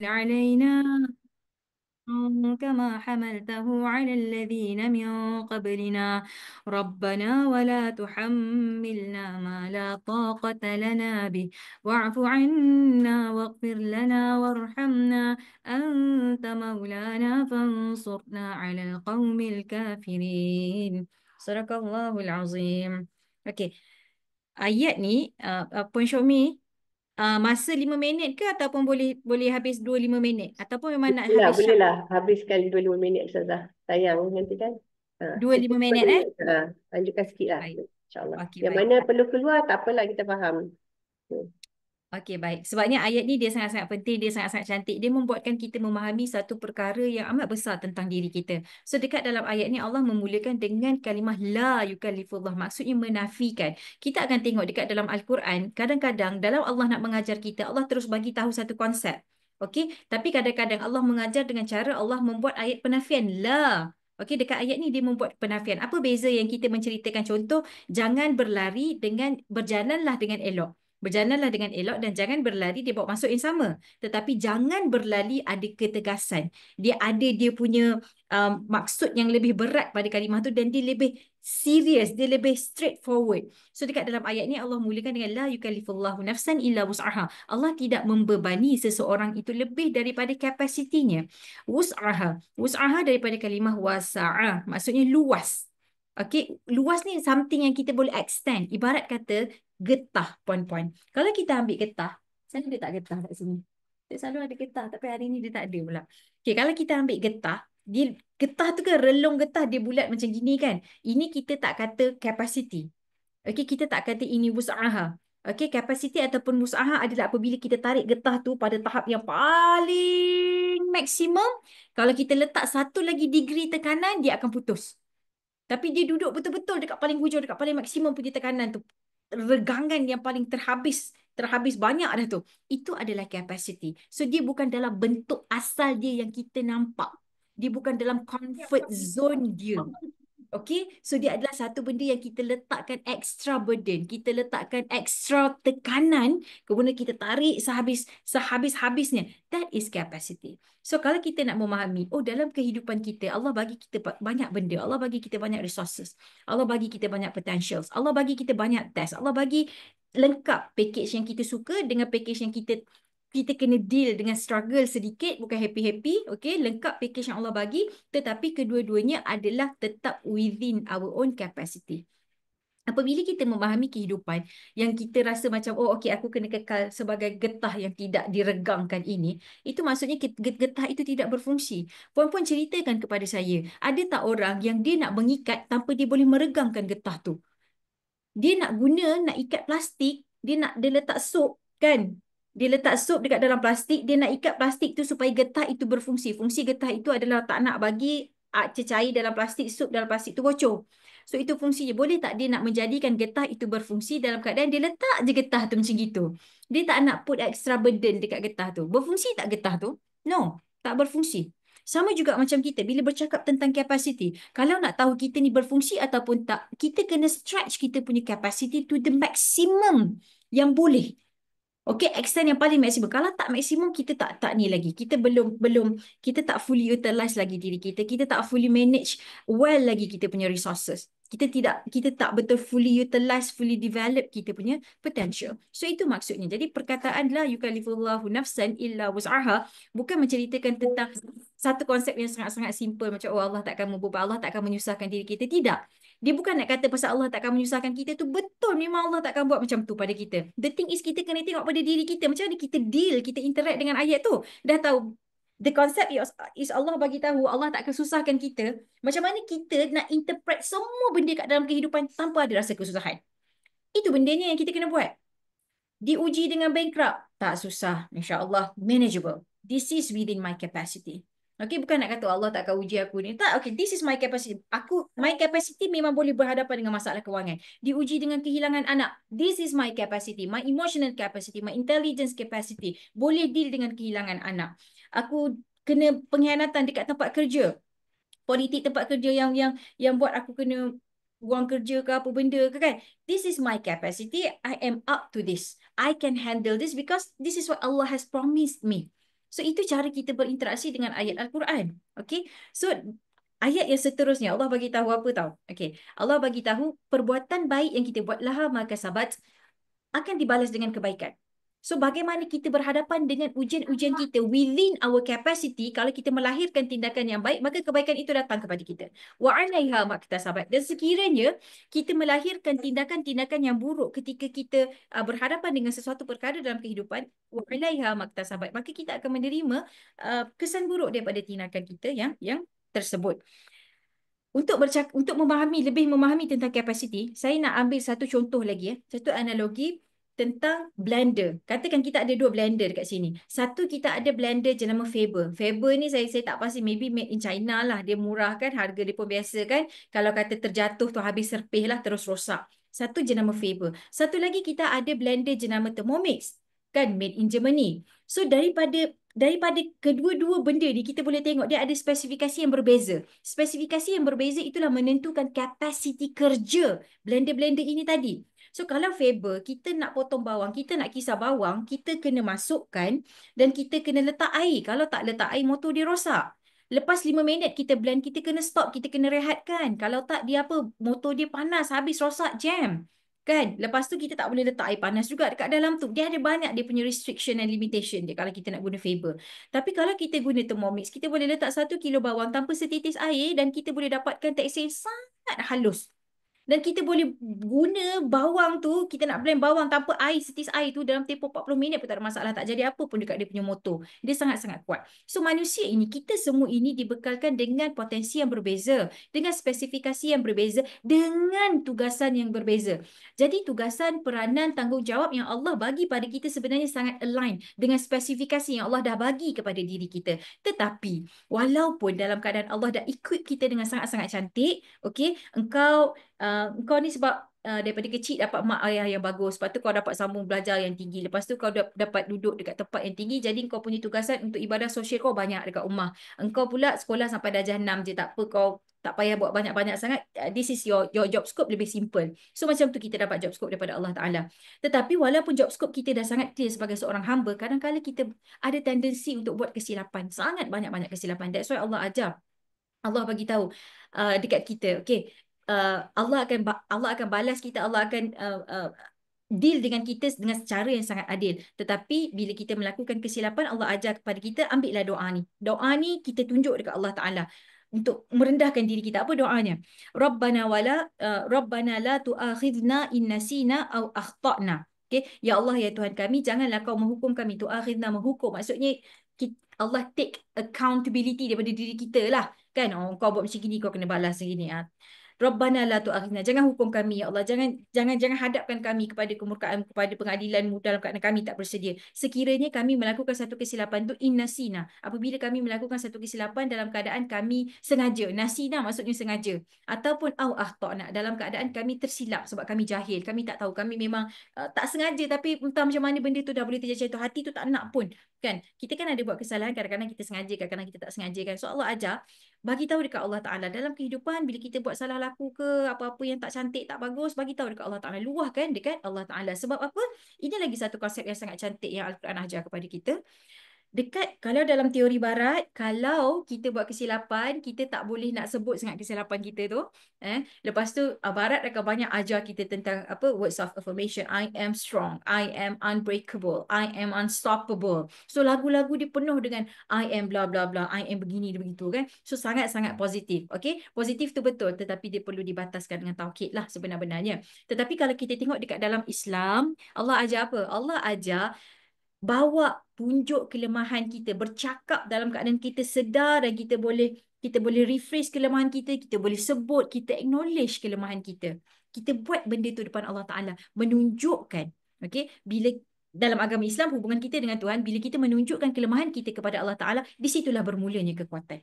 علينا كما حملته على الذين من قبلنا ربنا ولا تحملنا ما لا طاقة لنا به واعف عنا واغفر لنا وارحمنا أنت مولانا فانصرنا على القوم الكافرين. صدق الله العظيم. Okey, ayat ni Puan Syaumi, masa 5 minit ke ataupun boleh boleh habis 2-5 minit ataupun memang nak Boleh lah, habis boleh syak lah. Habiskan 25 minit Ustazah. Sayang nanti kan. dua Kita lima perlu minit lanjutkan sikit lah. Baik. InsyaAllah. Okey, Yang baik. mana perlu keluar, tak apalah kita faham. Hmm. Okey, baik. Sebabnya ayat ni dia sangat-sangat penting, dia sangat-sangat cantik. Dia membuatkan kita memahami satu perkara yang amat besar tentang diri kita. So dekat dalam ayat ni Allah memulakan dengan kalimah la yukallifullah. Maksudnya menafikan. Kita akan tengok dekat dalam Al-Quran, kadang-kadang dalam Allah nak mengajar kita, Allah terus bagi tahu satu konsep. Okey, tapi kadang-kadang Allah mengajar dengan cara Allah membuat ayat penafian la. Okey, dekat ayat ni dia membuat penafian. Apa beza yang kita menceritakan contoh, jangan berlari dengan berjalanlah dengan elok. Berjalanlah dengan elok dan jangan berlari dia bawa masuk yang sama. Tetapi jangan berlari ada ketegasan. Dia ada dia punya maksud yang lebih berat pada kalimah tu dan dia lebih serius, dia lebih straightforward. So dekat dalam ayat ni Allah mulakan dengan la yukallifullahu nafsan illa wus'aha. Allah tidak membebani seseorang itu lebih daripada kapasitinya. Wus'aha. Wus'aha daripada kalimah wasa'ah. Maksudnya luas. Okey, luas ni something yang kita boleh extend. Ibarat kata getah, puan-puan. Kalau kita ambil getah, sana dia tak getah kat sini. Dia selalu ada getah, tapi hari ni dia tak ada pula. Okey, kalau kita ambil getah, dia getah tu kan relung getah dia bulat macam gini kan. Ini kita tak kata capacity. Okey, kita tak kata ini wus'aha. Okey, capacity ataupun wus'aha adalah apabila kita tarik getah tu pada tahap yang paling maksimum. Kalau kita letak satu lagi degree tekanan, dia akan putus. Tapi dia duduk betul-betul dekat paling hujung, dekat paling maksimum punya tekanan tu. Regangan yang paling terhabis banyak dah tu. Itu adalah capacity. So dia bukan dalam bentuk asal dia yang kita nampak. Dia bukan dalam comfort zone dia. Okay, so dia adalah satu benda yang kita letakkan extra burden, kita letakkan extra tekanan, kemudian kita tarik sehabis-habisnya. That is capacity. So kalau kita nak memahami, oh dalam kehidupan kita, Allah bagi kita banyak benda, Allah bagi kita banyak resources, Allah bagi kita banyak potentials, Allah bagi kita banyak test, Allah bagi lengkap package yang kita suka dengan package yang kita kena deal dengan struggle sedikit, bukan happy-happy, okay, lengkap package yang Allah bagi, tetapi kedua-duanya adalah tetap within our own capacity. Apabila kita memahami kehidupan yang kita rasa macam, oh okey aku kena kekal sebagai getah yang tidak diregangkan ini, itu maksudnya getah itu tidak berfungsi. Puan-puan ceritakan kepada saya, ada tak orang yang dia nak mengikat tanpa dia boleh meregangkan getah tu? Dia nak ikat plastik, dia letak soap kan, dia letak soap dekat dalam plastik, dia nak ikat plastik tu supaya getah itu berfungsi. Fungsi getah itu adalah tak nak bagi cecair dalam plastik, soap dalam plastik tu bocor. So itu fungsinya. Boleh tak dia nak menjadikan getah itu berfungsi dalam keadaan dia letak je getah tu macam gitu, dia tak nak put extra burden dekat getah tu? Berfungsi tak getah tu? No, tak berfungsi. Sama juga macam kita bila bercakap tentang capacity. Kalau nak tahu kita ni berfungsi ataupun tak, kita kena stretch kita punya capacity to the maximum yang boleh. Okey, extend yang paling maksimum. Kalau tak maksimum, kita tak ni lagi. Kita belum kita tak fully utilize lagi diri kita. Kita tak fully manage well lagi kita punya resources. Kita tak betul fully utilize, fully develop kita punya potential. So itu maksudnya. Jadi perkataan la yukallifullahu nafsan illa wus'aha bukan menceritakan tentang satu konsep yang sangat-sangat simple macam oh Allah takkan membebani, Allah takkan menyusahkan diri kita. Tidak. Dia bukan nak kata pasal Allah takkan menyusahkan kita tu betul, memang Allah takkan buat macam tu pada kita. The thing is kita kena tengok pada diri kita, macam mana kita deal, kita interact dengan ayat tu. Dah tahu the concept is Allah bagi tahu Allah takkan susahkan kita. Macam mana kita nak interpret semua benda kat dalam kehidupan tanpa ada rasa kesusahan. Itu bendanya yang kita kena buat. Diuji dengan bankrupt, tak susah, insya-Allah manageable. This is within my capacity. Okay, bukan nak kata Allah takkan uji aku ni. Tak, okay, this is my capacity. My capacity memang boleh berhadapan dengan masalah kewangan. Diuji dengan kehilangan anak. This is my capacity. My emotional capacity, my intelligence capacity. Boleh deal dengan kehilangan anak. Aku kena pengkhianatan dekat tempat kerja. Politik tempat kerja yang buat aku kena buang kerja ke apa benda ke kan. This is my capacity. I am up to this. I can handle this because this is what Allah has promised me. So itu cara kita berinteraksi dengan ayat Al-Quran. Okay. So ayat yang seterusnya Allah bagi tahu apa tahu? Okay. Allah bagi tahu perbuatan baik yang kita buat laha maka sabat akan dibalas dengan kebaikan. So bagaimana kita berhadapan dengan ujian-ujian kita within our capacity, kalau kita melahirkan tindakan yang baik, maka kebaikan itu datang kepada kita. Wa 'alaiha maktasabat. Dan sekiranya kita melahirkan tindakan-tindakan yang buruk ketika kita berhadapan dengan sesuatu perkara dalam kehidupan, wa 'alaiha maktasabat, maka kita akan menerima kesan buruk daripada tindakan kita yang tersebut. Untuk lebih memahami tentang kapasiti, saya nak ambil satu contoh lagi, satu analogi tentang blender. Katakan kita ada dua blender dekat sini. Satu kita ada blender jenama Faber. Faber ni saya tak pasti, maybe made in China lah. Dia murah kan, harga dia pun biasa kan. Kalau kata terjatuh tu habis serpih lah, terus rosak. Satu jenama Faber. Satu lagi kita ada blender jenama Thermomix, kan, made in Germany. So daripada kedua-dua benda ni kita boleh tengok dia ada spesifikasi yang berbeza. Spesifikasi yang berbeza itulah menentukan kapasiti kerja blender-blender ini tadi. So kalau Faber, kita nak potong bawang, kita nak kisar bawang, kita kena masukkan dan kita kena letak air. Kalau tak letak air, motor dia rosak. Lepas 5 minit kita blend, kita kena stop, kita kena rehatkan. Kalau tak, dia apa? Motor dia panas, habis rosak, jam. Kan? Lepas tu kita tak boleh letak air panas juga dekat dalam tu. Dia ada banyak dia punya restriction and limitation dia kalau kita nak guna Faber. Tapi kalau kita guna Thermomix, kita boleh letak 1 kilo bawang tanpa setitis air dan kita boleh dapatkan tekstur yang sangat halus. Dan kita boleh guna bawang tu, kita nak blend bawang tanpa air, setis air tu dalam tempoh 40 minit pun tak ada masalah. Tak jadi apa pun dekat dia punya motor. Dia sangat-sangat kuat. So manusia ini, kita semua ini dibekalkan dengan potensi yang berbeza, dengan spesifikasi yang berbeza, dengan tugasan yang berbeza. Jadi tugasan, peranan, tanggungjawab yang Allah bagi pada kita sebenarnya sangat align dengan spesifikasi yang Allah dah bagi kepada diri kita. Tetapi walaupun dalam keadaan Allah dah equip kita dengan sangat-sangat cantik, okay, kau ni sebab daripada kecil dapat mak ayah yang bagus. Lepas tu kau dapat sambung belajar yang tinggi. Lepas tu kau dapat duduk dekat tempat yang tinggi. Jadi kau punya tugasan untuk ibadah sosial kau banyak dekat rumah. Engkau pula sekolah sampai darjah 6 je. Tak apa, kau tak payah buat banyak-banyak sangat. This is your job scope lebih simple. So macam tu kita dapat job scope daripada Allah Ta'ala. Tetapi walaupun job scope kita dah sangat clear sebagai seorang hamba, kadang-kadang kita ada tendensi untuk buat kesilapan. Sangat banyak-banyak kesilapan. That's why Allah ajar. Allah bagi tahu dekat kita, okay, Allah akan balas kita, Allah akan deal dengan kita dengan cara yang sangat adil. Tetapi bila kita melakukan kesilapan, Allah ajar kepada kita, ambillah doa ni. Doa ni kita tunjuk dekat Allah Ta'ala untuk merendahkan diri kita. Apa doanya? Rabbana la tu'akhidna in nasina aw akhtana. Okay? Ya Allah, ya Tuhan kami, janganlah kau menghukum kami. Tu'akhidna, menghukum. Maksudnya Allah take accountability daripada diri kita lah. Kan? Oh, kau buat macam gini, kau kena balas macam gini. Rabbana la tu'akhidna, jangan hukum kami ya Allah, jangan hadapkan kami kepada kemurkaan, kepada pengadilan-Mu dalam keadaan kami tak bersedia. Sekiranya kami melakukan satu kesilapan tu innasina, apabila kami melakukan satu kesilapan dalam keadaan kami sengaja, nasina maksudnya sengaja, ataupun au akhtana, dalam keadaan kami tersilap sebab kami jahil, kami tak tahu, kami memang tak sengaja, tapi entah macam mana benda tu dah boleh terjadi, tu hati tu tak nak pun. Kan? Kita kan ada buat kesalahan, kadang-kadang kita sengaja, kadang-kadang kita tak sengaja kan. So Allah ajar, bagi tahu dekat Allah Ta'ala dalam kehidupan, bila kita buat salah laku ke apa-apa yang tak cantik, tak bagus, bagi tahu dekat Allah Ta'ala, luahkan dekat Allah Ta'ala. Sebab apa? Ini lagi satu konsep yang sangat cantik yang Al-Quran ajar kepada kita. Kalau dalam teori barat, kalau kita buat kesilapan, kita tak boleh nak sebut sangat kesilapan kita tu. Lepas tu barat akan banyak ajar kita tentang apa, words of affirmation. I am strong, I am unbreakable, I am unstoppable. So lagu-lagu dia penuh dengan I am bla bla bla, I am begini begitu kan. So sangat-sangat positif. Okay, positif tu betul, tetapi dia perlu dibataskan dengan taukid lah sebenar-benarnya. Tetapi kalau kita tengok dekat dalam Islam, Allah ajar apa? Allah ajar bawa tunjuk kelemahan kita, bercakap dalam keadaan kita sedar dan kita boleh rephrase kelemahan kita boleh sebut, kita acknowledge kelemahan kita. Kita buat benda tu depan Allah Ta'ala, menunjukkan, okay, bila dalam agama Islam, hubungan kita dengan Tuhan, bila kita menunjukkan kelemahan kita kepada Allah Ta'ala, di situlah bermulanya kekuatan.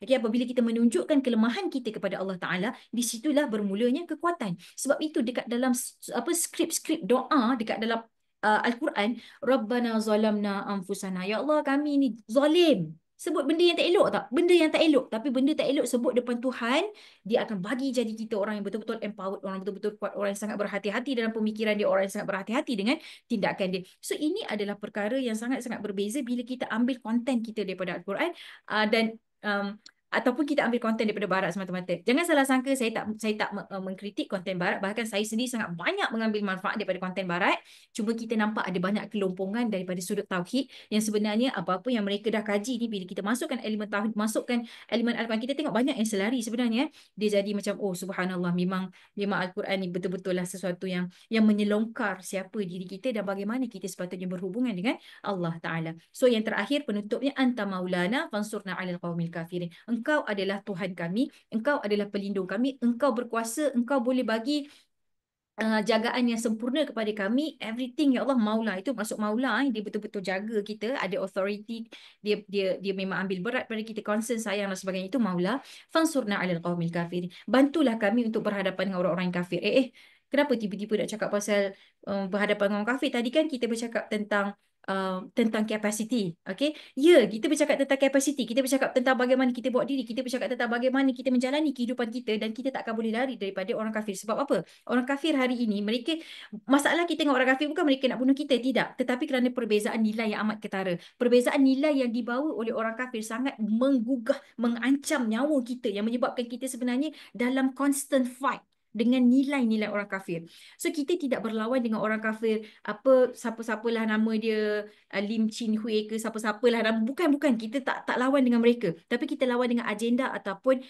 Jadi apabila kita menunjukkan kelemahan kita kepada Allah Ta'ala, di situlah bermulanya kekuatan. Sebab itu dekat dalam skrip-skrip doa, dekat dalam Al-Quran, Rabbana zalamna anfusana. Ya Allah, kami ni zalim. Sebut benda yang tak elok tak? Benda yang tak elok. Tapi benda tak elok sebut depan Tuhan, dia akan bagi jadi kita orang yang betul-betul empowered, orang betul-betul kuat, orang yang sangat berhati-hati dalam pemikiran dia, orang yang sangat berhati-hati dengan tindakan dia. So ini adalah perkara yang sangat-sangat berbeza bila kita ambil konten kita daripada Al-Quran, dan ataupun kita ambil konten daripada barat semata-mata. Jangan salah sangka saya tak mengkritik konten barat, bahkan saya sendiri sangat banyak mengambil manfaat daripada konten barat. Cuma kita nampak ada banyak kelompongan daripada sudut tauhid yang sebenarnya apa-apa yang mereka dah kaji ni, bila kita masukkan elemen tauhid, masukkan elemen Al-Quran, kita tengok banyak yang selari sebenarnya. Dia jadi macam, oh subhanallah, memang Al-Quran ni betul-betul lah sesuatu yang menyelongkar siapa diri kita dan bagaimana kita sepatutnya berhubungan dengan Allah Ta'ala. So yang terakhir penutupnya, anta maulana fansurna 'alal qaumil kafirin. Engkau adalah Tuhan kami, engkau adalah pelindung kami, engkau berkuasa, engkau boleh bagi jagaan yang sempurna kepada kami. Everything, ya Allah. Maula itu masuk maula, dia betul-betul jaga kita, ada authority, dia memang ambil berat pada kita, concern, sayang dan sebagainya. Itu maula. Fansurna 'alal qaumil kafirin. Bantulah kami untuk berhadapan dengan orang-orang kafir. Kenapa tiba-tiba nak cakap pasal berhadapan dengan orang kafir? Tadi kan kita bercakap tentang capacity. Okay? Ya, kita bercakap tentang capacity. Kita bercakap tentang bagaimana kita buat diri. Kita bercakap tentang bagaimana kita menjalani kehidupan kita, dan kita tak akan boleh lari daripada orang kafir. Sebab apa? Orang kafir hari ini, mereka, masalah kita dengan orang kafir bukan mereka nak bunuh kita, tidak. Tetapi kerana perbezaan nilai yang amat ketara. Perbezaan nilai yang dibawa oleh orang kafir sangat menggugah, mengancam nyawa kita, yang menyebabkan kita sebenarnya dalam constant fight dengan nilai-nilai orang kafir. So kita tidak berlawan dengan orang kafir, apa siapa-siapalah nama dia, Lim Chin Hui ke siapa-siapalah nama, bukan, kita tak lawan dengan mereka, tapi kita lawan dengan agenda ataupun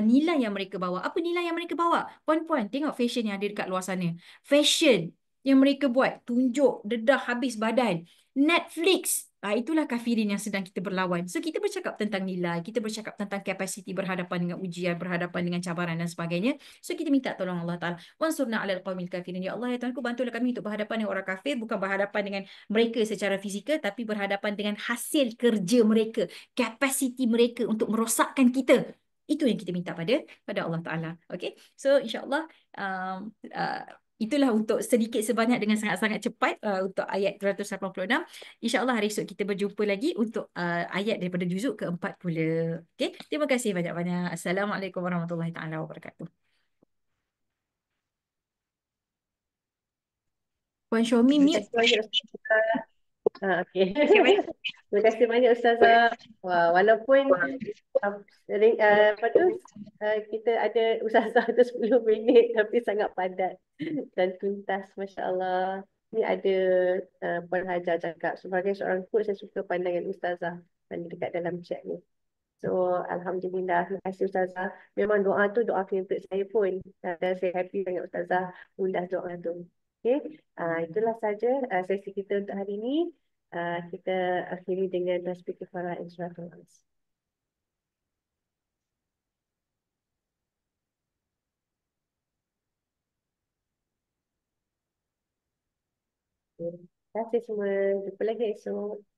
nilai yang mereka bawa. Apa nilai yang mereka bawa? Puan-puan, tengok fashion yang ada dekat luar sana. Fashion yang mereka buat, tunjuk dedah habis badan. Netflix. Itulah kafirin yang sedang kita berlawan. So kita bercakap tentang nilai, kita bercakap tentang kapasiti berhadapan dengan ujian, berhadapan dengan cabaran dan sebagainya. So kita minta tolong Allah Ta'ala. Wansurna 'alal qaumil kafirin. Ya Allah, ya Tuhanku, bantulah kami untuk berhadapan dengan orang kafir, bukan berhadapan dengan mereka secara fizikal, tapi berhadapan dengan hasil kerja mereka, kapasiti mereka untuk merosakkan kita. Itu yang kita minta pada Allah Ta'ala. Okay. So insyaAllah itulah untuk sedikit sebanyak dengan sangat-sangat cepat untuk ayat 286. InsyaAllah hari esok kita berjumpa lagi untuk ayat daripada juzuk keempat pula. Okay. Terima kasih banyak-banyak. Assalamualaikum warahmatullahi taala wabarakatuh. Puan Syomi Terima mute. kasih banyak Ustazah. Okey. Okay, baik. Terima kasih banyak Ustazah. Wah, walaupun apa tu, kita ada Ustazah tu 10 minit tapi sangat padat dan tuntas, Masya-Allah. Ni ada Puan Hajar cakap, sebagai seorang coach saya suka pandangan Ustazah yang dekat dalam chat ni. So, Alhamdulillah. Terima kasih Ustazah. Memang doa tu doa favorite saya pun. Dan saya happy dengan Ustazah ulas doa tu. Okay. Itulah saja sesi kita untuk hari ini. Kita akhiri dengan tasbih kifarah dan suratul As. Terima kasih semua. Jumpa lagi esok.